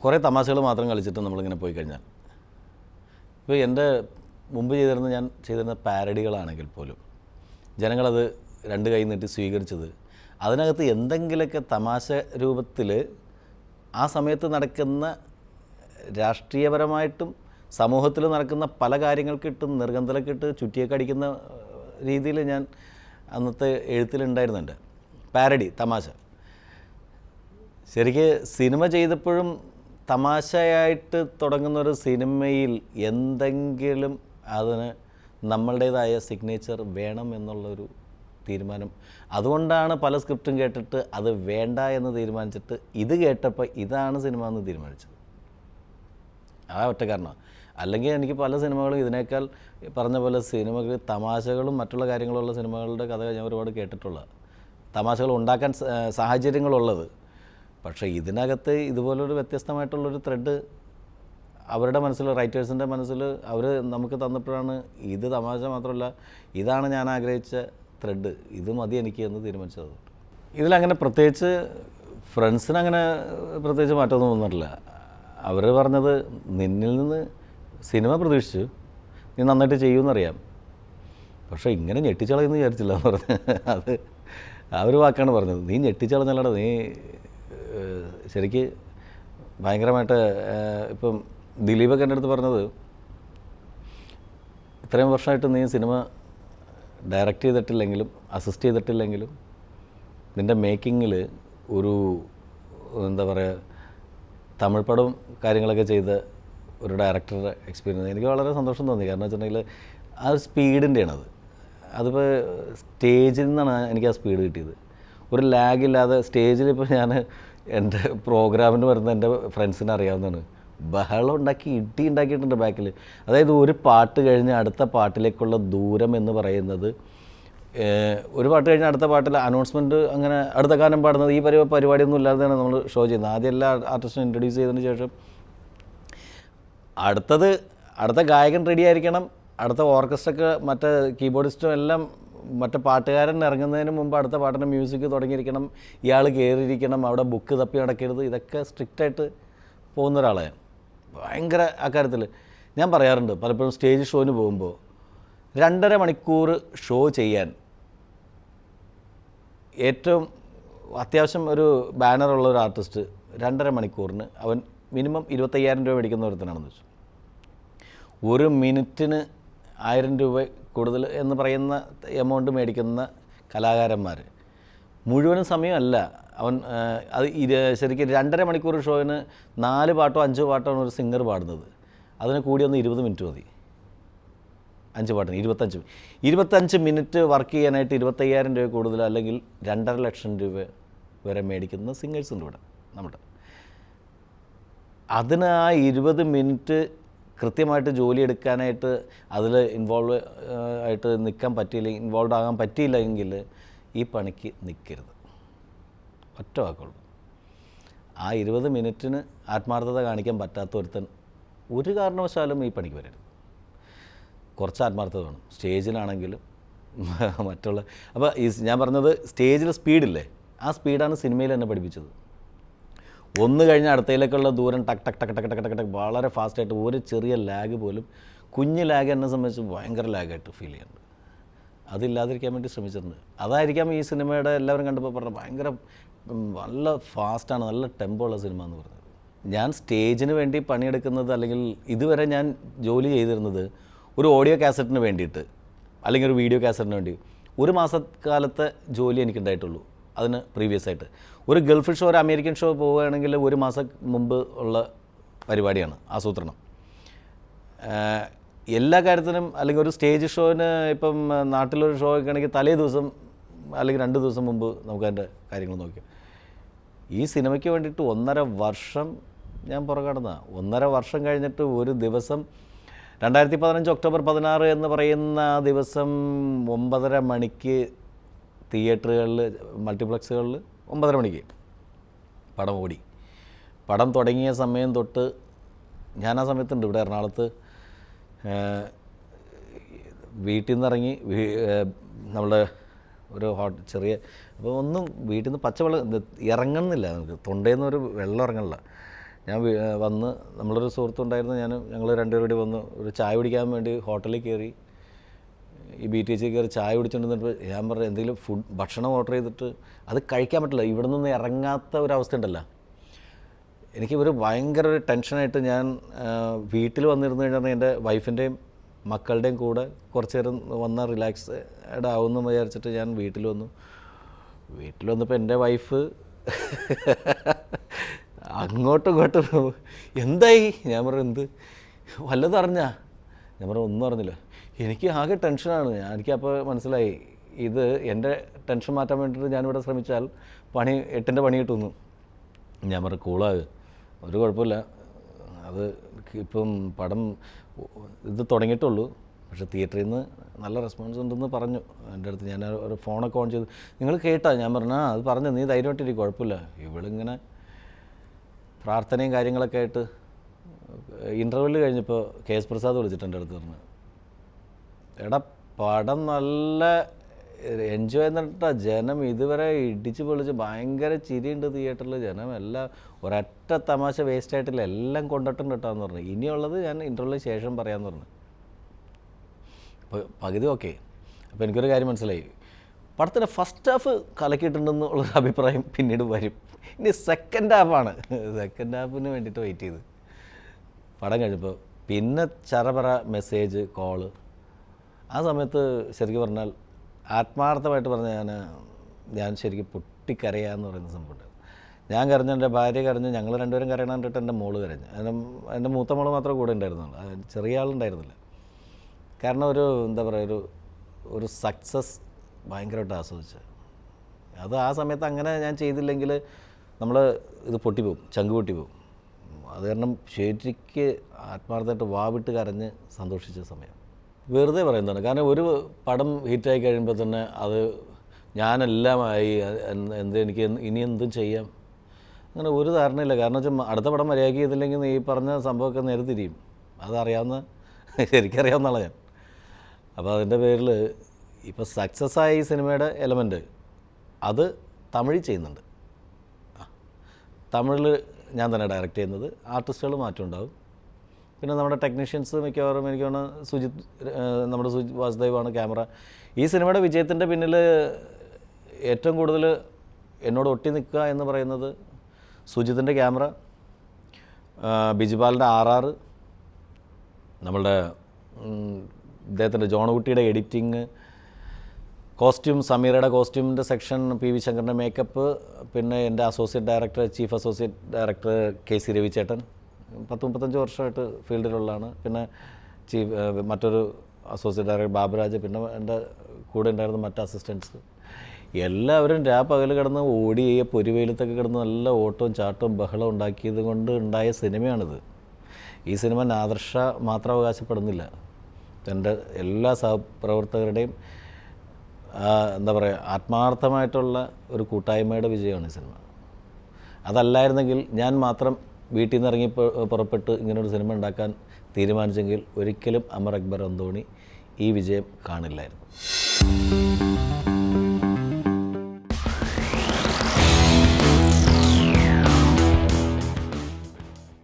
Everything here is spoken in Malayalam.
കുറേ തമാശകൾ മാത്രം കളിച്ചിട്ട് നമ്മളിങ്ങനെ പോയി കഴിഞ്ഞാൽ, ഇപ്പോൾ എൻ്റെ മുമ്പ് ഞാൻ ചെയ്തിരുന്ന പാരഡികളാണെങ്കിൽ പോലും ജനങ്ങളത് രണ്ട് കൈ നീട്ടി സ്വീകരിച്ചത് അതിനകത്ത് എന്തെങ്കിലുമൊക്കെ തമാശ രൂപത്തിൽ ആ സമയത്ത് നടക്കുന്ന രാഷ്ട്രീയപരമായിട്ടും സമൂഹത്തിൽ നടക്കുന്ന പല കാര്യങ്ങൾക്കിട്ട് നിർഗന്ധലൊക്കെ ഇട്ട് ചുറ്റിയൊക്കെ അടിക്കുന്ന രീതിയിൽ ഞാൻ അന്നത്തെ എഴുത്തിലുണ്ടായിരുന്നുണ്ട്. പാരഡി, തമാശ. ശരിക്ക് സിനിമ ചെയ്തപ്പോഴും തമാശയായിട്ട് തുടങ്ങുന്നൊരു സിനിമയിൽ എന്തെങ്കിലും അതിന് നമ്മളുടേതായ സിഗ്നേച്ചർ വേണം എന്നുള്ളൊരു തീരുമാനം. അതുകൊണ്ടാണ് പല സ്ക്രിപ്റ്റും കേട്ടിട്ട് അത് വേണ്ട എന്ന് തീരുമാനിച്ചിട്ട് ഇത് കേട്ടപ്പോൾ ഇതാണ് സിനിമ എന്ന് തീരുമാനിച്ചത്. ആ ഒറ്റ കാരണമാണ്. അല്ലെങ്കിൽ എനിക്ക് പല സിനിമകളും ഇതിനേക്കാൾ പറഞ്ഞ പോലെ സിനിമകൾ തമാശകളും മറ്റുള്ള കാര്യങ്ങളുള്ള സിനിമകളുടെ കഥ ഞാൻ ഒരുപാട് കേട്ടിട്ടുള്ളത്, തമാശകൾ ഉണ്ടാക്കാൻ സാഹചര്യങ്ങളുള്ളത്. പക്ഷേ ഇതിനകത്ത് ഇതുപോലൊരു വ്യത്യസ്തമായിട്ടുള്ളൊരു ത്രെഡ് അവരുടെ മനസ്സിൽ, റൈറ്റേഴ്സിൻ്റെ മനസ്സിൽ അവർ നമുക്ക് തന്നപ്പോഴാണ് ഇത് തമാശ മാത്രമല്ല, ഇതാണ് ഞാൻ ആഗ്രഹിച്ച ത്രെഡ്, ഇത് മതി എനിക്ക് എന്ന് തീരുമാനിച്ചത്. ഇതിലങ്ങനെ പ്രത്യേകിച്ച് ഫ്രണ്ട്സിനങ്ങനെ പ്രത്യേകിച്ച് മാറ്റമൊന്നും വന്നിട്ടില്ല. അവർ പറഞ്ഞത് നിന്നിൽ നിന്ന് സിനിമ പ്രതീക്ഷിച്ചു, നീ നന്നായിട്ട് ചെയ്യുമെന്നറിയാം, പക്ഷേ ഇങ്ങനെ ഞെട്ടിച്ചളയെന്ന് വിചാരിച്ചില്ല എന്ന് പറഞ്ഞ് അത് ആ ഒരു വാക്കാണ് പറഞ്ഞത്. നീ ഞെട്ടിച്ചളഞ്ഞല്ലടാ, നീ ശരിക്ക് ഭയങ്കരമായിട്ട്. ഇപ്പം ദിലീപൊക്കെ എൻ്റെ അടുത്ത് പറഞ്ഞത്, ഇത്രയും വർഷമായിട്ട് നീ സിനിമ ഡയറക്റ്റ് ചെയ്തിട്ടില്ലെങ്കിലും അസിസ്റ്റ് ചെയ്തിട്ടില്ലെങ്കിലും നിൻ്റെ മേക്കിങ്ങിൽ ഒരു എന്താ പറയുക, തമിഴ് പടവും കാര്യങ്ങളൊക്കെ ചെയ്ത ഒരു ഡയറക്ടറുടെ എക്സ്പീരിയൻസ് എനിക്ക് വളരെ സന്തോഷം തോന്നി. കാരണം വെച്ചിട്ടുണ്ടെങ്കിൽ ആ സ്പീഡിൻ്റെയാണത്. അതിപ്പോൾ സ്റ്റേജിൽ നിന്നാണ് എനിക്ക് ആ സ്പീഡ് കിട്ടിയത്. ഒരു ലാഗില്ലാതെ സ്റ്റേജിൽ ഇപ്പോൾ ഞാൻ എൻ്റെ പ്രോഗ്രാമിന് വരുന്ന എൻ്റെ ഫ്രണ്ട്സിനെ അറിയാവുന്നതാണ്, ബഹളം ഉണ്ടാക്കി ഇടി ഉണ്ടാക്കിയിട്ടുണ്ട് ബാക്കിൽ. അതായത് ഒരു പാട്ട് കഴിഞ്ഞ് അടുത്ത പാട്ടിലേക്കുള്ള ദൂരം എന്ന് പറയുന്നത്, ഒരു പാട്ട് കഴിഞ്ഞ് അടുത്ത പാട്ടിൽ അനൗൺസ്മെൻറ്റ്, അങ്ങനെ അടുത്ത ഗാനം പാടുന്നത്, ഈ പരിപാടിയൊന്നും ഇല്ലാതെയാണ് നമ്മൾ ഷോ ചെയ്യുന്നത്. ആദ്യം എല്ലാ ആർട്ടിസ്റ്റിനും ഇൻട്രൊഡ്യൂസ് ചെയ്തതിന് ശേഷം അടുത്ത ഗായകൻ റെഡി ആയിരിക്കണം, അടുത്ത ഓർക്കസ്ട്രക്ക് മറ്റേ കീബോർഡിസ്റ്റും എല്ലാം, മറ്റേ പാട്ടുകാരൻ ഇറങ്ങുന്നതിന് മുമ്പ് അടുത്ത പാട്ടിൻ്റെ മ്യൂസിക് തുടങ്ങിയിരിക്കണം, ഇയാൾ കയറിയിരിക്കണം, അവിടെ ബുക്ക് തപ്പി നടക്കരുത്. ഇതൊക്കെ സ്ട്രിക്റ്റായിട്ട് പോകുന്ന ഒരാളെ ഭയങ്കര അക്കാര്യത്തിൽ ഞാൻ പറയാറുണ്ട്. പലപ്പോഴും സ്റ്റേജ് ഷോന് പോകുമ്പോൾ 2.5 മണിക്കൂർ ഷോ ചെയ്യാൻ ഏറ്റവും അത്യാവശ്യം ഒരു ബാനറുള്ള ഒരു ആർട്ടിസ്റ്റ് 2.5 മണിക്കൂറിന് അവൻ മിനിമം 25,000 രൂപ മേടിക്കുന്ന ഒരുത്തനാണെന്ന് വെച്ചു. 1 മിനിറ്റിന് 1000 രൂപ കൂടുതൽ എന്ന് പറയുന്ന എമൗണ്ട് മേടിക്കുന്ന കലാകാരന്മാർ മുഴുവനും സമയമല്ല അവൻ അത് ശരിക്കും 2.5 മണിക്കൂർ ഷോയിന് 4 പാട്ടോ 5 പാട്ടോ ആണ് ഒരു സിംഗർ പാടുന്നത്. അതിന് കൂടി ഒന്ന് 20 മിനിറ്റ് മതി. 5 പാട്ടിന് 25 മിനിറ്റ് വർക്ക് ചെയ്യാനായിട്ട് 25,000 രൂപ കൂടുതൽ, അല്ലെങ്കിൽ 2.5 ലക്ഷം രൂപ വരെ മേടിക്കുന്ന സിംഗേഴ്സുണ്ട് ഇവിടെ നമ്മുടെ. അതിന് ആ 20 മിനിറ്റ് കൃത്യമായിട്ട് ജോലി എടുക്കാനായിട്ട് അതിൽ ഇൻവോൾവ് ആയിട്ട് നിൽക്കാൻ പറ്റിയില്ല, ഇൻവോൾവ് ആകാൻ പറ്റിയില്ലെങ്കിൽ ഈ പണിക്ക് നിൽക്കരുത്. ഒറ്റ വാക്കുള്ളൂ. ആ 20 മിനിറ്റിന് ആത്മാർത്ഥത കാണിക്കാൻ പറ്റാത്ത ഒരുത്തൻ ഒരു കാരണവശാലും ഈ പണിക്ക് വരരുത്. കുറച്ച് ആത്മാർത്ഥത വേണം, സ്റ്റേജിലാണെങ്കിലും മറ്റുള്ള. അപ്പോൾ ഞാൻ പറഞ്ഞത് സ്റ്റേജിൽ സ്പീഡില്ലേ, ആ സ്പീഡാണ് സിനിമയിൽ എന്നെ പഠിപ്പിച്ചത്. ഒന്ന് കഴിഞ്ഞ് അടുത്തയിലേക്കുള്ള ദൂരം ടക്ക് ടക്ക് ടക്ക് ടക്ക് ടക്ക് ടക്ക് ടക്ക് വളരെ ഫാസ്റ്റായിട്ട്, ഒരു ചെറിയ ലാഗ് പോലും, കുഞ്ഞ് ലാഗ് എന്നെ സംബന്ധിച്ച് ഭയങ്കര ലാഗായിട്ട് ഫീൽ ചെയ്യുന്നുണ്ട്. അതില്ലാതിരിക്കാൻ വേണ്ടി ശ്രമിച്ചിട്ടുണ്ട്. അതായിരിക്കാം ഈ സിനിമയുടെ എല്ലാവരും കണ്ടപ്പോൾ പറഞ്ഞത് ഭയങ്കര നല്ല ഫാസ്റ്റാണ്, നല്ല ടെമ്പോ ഉള്ള സിനിമ എന്ന് പറഞ്ഞത്. ഞാൻ സ്റ്റേജിന് വേണ്ടി പണിയെടുക്കുന്നത്, അല്ലെങ്കിൽ ഇതുവരെ ഞാൻ ജോലി ചെയ്തിരുന്നത് ഒരു ഓഡിയോ കാസറ്റിന് വേണ്ടിയിട്ട്, അല്ലെങ്കിൽ ഒരു വീഡിയോ കാസറ്റിന് വേണ്ടി 1 മാസക്കാലത്തെ ജോലി എനിക്കുണ്ടായിട്ടുള്ളൂ. അതിന് പ്രീവിയസ് ആയിട്ട് ഒരു ഗൾഫ് ഷോ, ഒരു അമേരിക്കൻ ഷോ പോവുകയാണെങ്കിൽ 1 മാസം മുമ്പ് ഉള്ള പരിപാടിയാണ് ആസൂത്രണം എല്ലാ കാര്യത്തിനും. അല്ലെങ്കിൽ ഒരു സ്റ്റേജ് ഷോന് ഇപ്പം നാട്ടിലൊരു ഷോ ഒക്കെ ആണെങ്കിൽ തലേ ദിവസം അല്ലെങ്കിൽ 2 ദിവസം മുമ്പ് നമുക്ക് അതിൻ്റെ കാര്യങ്ങൾ നോക്കാം. ഈ സിനിമയ്ക്ക് വേണ്ടിയിട്ട് 1.5 വർഷം ഞാൻ പുറകടന്ന. 1.5 വർഷം കഴിഞ്ഞിട്ട് ഒരു ദിവസം 2015 ഒക്ടോബർ 16 എന്ന് പറയുന്ന ആ ദിവസം 9:30 മണിക്ക് തിയേറ്ററുകളിൽ, മൾട്ടിപ്ലക്സുകളിൽ 9:30 മണിക്ക് പടം ഓടി. പടം തുടങ്ങിയ സമയം തൊട്ട് ഞാൻ ആ സമയത്തുണ്ട് ഇവിടെ എറണാകുളത്ത്. വീട്ടിൽ നിന്ന് ഇറങ്ങി നമ്മളുടെ ഒരു ചെറിയ അപ്പോൾ ഒന്നും വീട്ടിൽ നിന്ന് പച്ചവെള്ളം ഇറങ്ങുന്നില്ല, നമുക്ക് തൊണ്ടയിൽ നിന്ന് ഒരു വെള്ളം ഇറങ്ങണില്ല. ഞാൻ വന്ന് നമ്മളൊരു സുഹൃത്തുണ്ടായിരുന്നു, ഞങ്ങൾ രണ്ടുപേരും കൂടി വന്ന് ഒരു ചായ കുടിക്കാൻ വേണ്ടി ഹോട്ടലിൽ കയറി, ഈ BTC കയറി ചായ കുടിച്ചുകൊണ്ടിരുന്നപ്പോൾ ഞാൻ പറഞ്ഞു എന്തെങ്കിലും ഭക്ഷണം ഓർഡർ ചെയ്തിട്ട് അത് കഴിക്കാൻ പറ്റില്ല, ഇവിടെ നിന്ന് ഇറങ്ങാത്ത ഒരവസ്ഥ ഉണ്ടല്ലോ. എനിക്ക് ഒരു ഭയങ്കര ഒരു ടെൻഷനായിട്ട് ഞാൻ വീട്ടിൽ വന്നിരുന്നു കഴിഞ്ഞാൽ എൻ്റെ വൈഫിൻ്റെയും മക്കളുടെയും കൂടെ കുറച്ച് നേരം വന്നാൽ റിലാക്സ്ഡ് ആവുമെന്ന് വിചാരിച്ചിട്ട് ഞാൻ വീട്ടിൽ വന്നപ്പോൾ എൻ്റെ വൈഫ് അങ്ങോട്ടും ഇങ്ങോട്ടും എന്തായി, ഞാൻ പറഞ്ഞു എന്ത് വല്ലതും അറിഞ്ഞാ, ഞാൻ പറഞ്ഞു ഒന്നും അറിഞ്ഞില്ല. എനിക്ക് ആകെ ടെൻഷനാണ്. എനിക്കപ്പോൾ മനസ്സിലായി ഇത് എൻ്റെ ടെൻഷൻ മാറ്റാൻ വേണ്ടിയിട്ട് ഞാനിവിടെ ശ്രമിച്ചാൽ 8ൻ്റെ പണി കിട്ടുന്നു. ഞാൻ പറഞ്ഞു കൂളാകുക, ഒരു കുഴപ്പമില്ല, അത് ഇപ്പം പടം ഇത് തുടങ്ങിയിട്ടുള്ളൂ, പക്ഷേ തിയേറ്ററിൽ നിന്ന് നല്ല റെസ്പോൺസ് ഉണ്ടെന്ന് പറഞ്ഞു എൻ്റെ അടുത്ത്. ഞാൻ ഒരു ഫോണൊക്കെ ഓൺ ചെയ്തു, നിങ്ങൾ കേട്ടാ? ഞാൻ പറഞ്ഞു അത് പറഞ്ഞു, നീ ധൈര്യമായിട്ടിരിക്കും, കുഴപ്പമില്ല. ഇവളിങ്ങനെ പ്രാർത്ഥനയും കാര്യങ്ങളൊക്കെ ആയിട്ട് ഇൻ്റർവെൽ കഴിഞ്ഞപ്പോൾ KS പ്രസാദ് വിളിച്ചിട്ട് എൻ്റെ അടുത്ത് പറഞ്ഞു, എടാ പടം നല്ല എൻജോയ് ചെയ്യുന്നിട്ടാ, ജനം ഇതുവരെ ഇടിച്ച് പൊളിച്ച് ഭയങ്കര ചിരിയുണ്ട് തിയേറ്ററിൽ, ജനം എല്ലാം ഒരൊറ്റ തമാശ വേസ്റ്റ് ആയിട്ടില്ല, എല്ലാം കൊണ്ടിട്ടുണ്ട് കേട്ടോ എന്ന് പറഞ്ഞു. ഇനിയുള്ളത് ഞാൻ ഇൻ്റർവ്യൂവിന് ശേഷം പറയാമെന്ന് പറഞ്ഞു. അപ്പോൾ പകുതി ഓക്കെ. അപ്പോൾ എനിക്കൊരു കാര്യം മനസ്സിലായി, പടത്തിൻ്റെ ഫസ്റ്റ് ഹാഫ് കലക്കിയിട്ടുണ്ടെന്നുള്ളൊരു അഭിപ്രായം പിന്നീട് വരും. ഇനി സെക്കൻഡ് ഹാഫാണ്, സെക്കൻഡ് ഹാഫിന് വേണ്ടിയിട്ട് വെയിറ്റ് ചെയ്ത് പടം കഴിഞ്ഞപ്പോൾ പിന്നെ ചറപറ മെസ്സേജ് കോള്. ആ സമയത്ത് ശരിക്കും പറഞ്ഞാൽ ആത്മാർത്ഥമായിട്ട് പറഞ്ഞാൽ ഞാൻ ശരിക്കും പൊട്ടിക്കരയാന്ന് പറയുന്ന സംഭവമുണ്ട്. ഞാൻ കരഞ്ഞു, എൻ്റെ ഭാര്യ കരഞ്ഞു, ഞങ്ങൾ രണ്ടുപേരും കരയണം കണ്ടിട്ട് എൻ്റെ മോള് കരഞ്ഞു. എൻ്റെ മൂത്ത മോള് മാത്രമേ കൂടെ ഉണ്ടായിരുന്നുള്ളൂ, ചെറിയ ആളുണ്ടായിരുന്നില്ല. കാരണം എന്താ പറയുക, ഒരു സക്സസ് ഭയങ്കരമായിട്ട് ആസ്വദിച്ചത്. അത് ആ സമയത്ത് അങ്ങനെ ഞാൻ ചെയ്തില്ലെങ്കിൽ നമ്മൾ ഇത് പൊട്ടിപ്പോവും, ചങ്ക് പൊട്ടിപ്പോവും. അത് കാരണം ശരിക്ക് ആത്മാർത്ഥമായിട്ട് വാവിട്ട് കരഞ്ഞ് സന്തോഷിച്ച സമയം. വെറുതെ പറയുന്നതാണ്, കാരണം ഒരു പടം ഹിറ്റായി കഴിയുമ്പോൾ തന്നെ അത് ഞാനെല്ലാമായി, എനിക്ക് ഇനി എന്തും ചെയ്യാം, അങ്ങനെ ഒരു ധാരണയില്ല. കാരണം വെച്ചാൽ അടുത്ത പടം മര്യാദയ്ക്ക് ചെയ്തില്ലെങ്കിൽ ഈ പറഞ്ഞ സംഭവമൊക്കെ നേരെ തിരിയും. അതറിയാവുന്ന ശരിക്കറിയാവുന്ന ആളാണ് ഞാൻ. അപ്പോൾ അതിൻ്റെ പേരിൽ ഇപ്പോൾ സക്സസ്സായ ഈ സിനിമയുടെ എലമെൻറ്റ് അത് തമിഴിൽ ചെയ്യുന്നുണ്ട്. തമിഴിൽ ഞാൻ തന്നെ ഡയറക്റ്റ് ചെയ്യുന്നത്, ആർട്ടിസ്റ്റുകൾ മാറ്റം ഉണ്ടാവും. പിന്നെ നമ്മുടെ ടെക്നീഷ്യൻസ് മിക്കവാറും എനിക്ക് തോന്നുന്നു നമ്മുടെ സുജിത് വാസുദേവാണ് ക്യാമറ. ഈ സിനിമയുടെ വിജയത്തിൻ്റെ പിന്നിൽ ഏറ്റവും കൂടുതൽ എന്നോട് ഒട്ടി നിൽക്കുക എന്ന് പറയുന്നത് സുജിത്തിൻ്റെ ക്യാമറ, ബിജുപാലിൻ്റെ RR, നമ്മളുടെ ഇദ്ദേഹത്തിൻ്റെ ജോണുകുട്ടിയുടെ എഡിറ്റിങ്, കോസ്റ്റ്യൂം സമീറയുടെ കോസ്റ്റ്യൂമിൻ്റെ സെക്ഷൻ, PV ശങ്കറിൻ്റെ മേക്കപ്പ്, പിന്നെ എൻ്റെ associate director, chief associate director KC രവിചേട്ടൻ, 30-35 വർഷമായിട്ട് ഫീൽഡിലുള്ളതാണ്. പിന്നെ മറ്റൊരു അസോസിയേറ്റ് ഡയറക്ടർ ബാബുരാജ്, പിന്നെ എൻ്റെ കൂടെ ഉണ്ടായിരുന്ന മറ്റ് അസിസ്റ്റൻറ്റ്സ്, എല്ലാവരും പകൽ കിടന്ന് ഓടി പൊരുവെയിലത്തൊക്കെ കിടന്ന് നല്ല ഓട്ടവും ചാട്ടവും ബഹളം ഉണ്ടാക്കിയത് കൊണ്ട് ഉണ്ടായ സിനിമയാണിത്. ഈ സിനിമ നാദർഷ മാത്രം അവകാശപ്പെടുന്നില്ല, എൻ്റെ എല്ലാ സഹപ്രവർത്തകരുടെയും എന്താ പറയുക ആത്മാർത്ഥമായിട്ടുള്ള ഒരു കൂട്ടായ്മയുടെ വിജയമാണ് ഈ സിനിമ. അതല്ലായിരുന്നെങ്കിൽ ഞാൻ മാത്രം വീട്ടിൽ നിന്ന് ഇറങ്ങി പുറപ്പെട്ട് ഇങ്ങനൊരു സിനിമ ഉണ്ടാക്കാൻ തീരുമാനിച്ചെങ്കിൽ ഒരിക്കലും അമർ അക്ബർ അന്തോണി ഈ വിജയം കാണില്ലായിരുന്നു.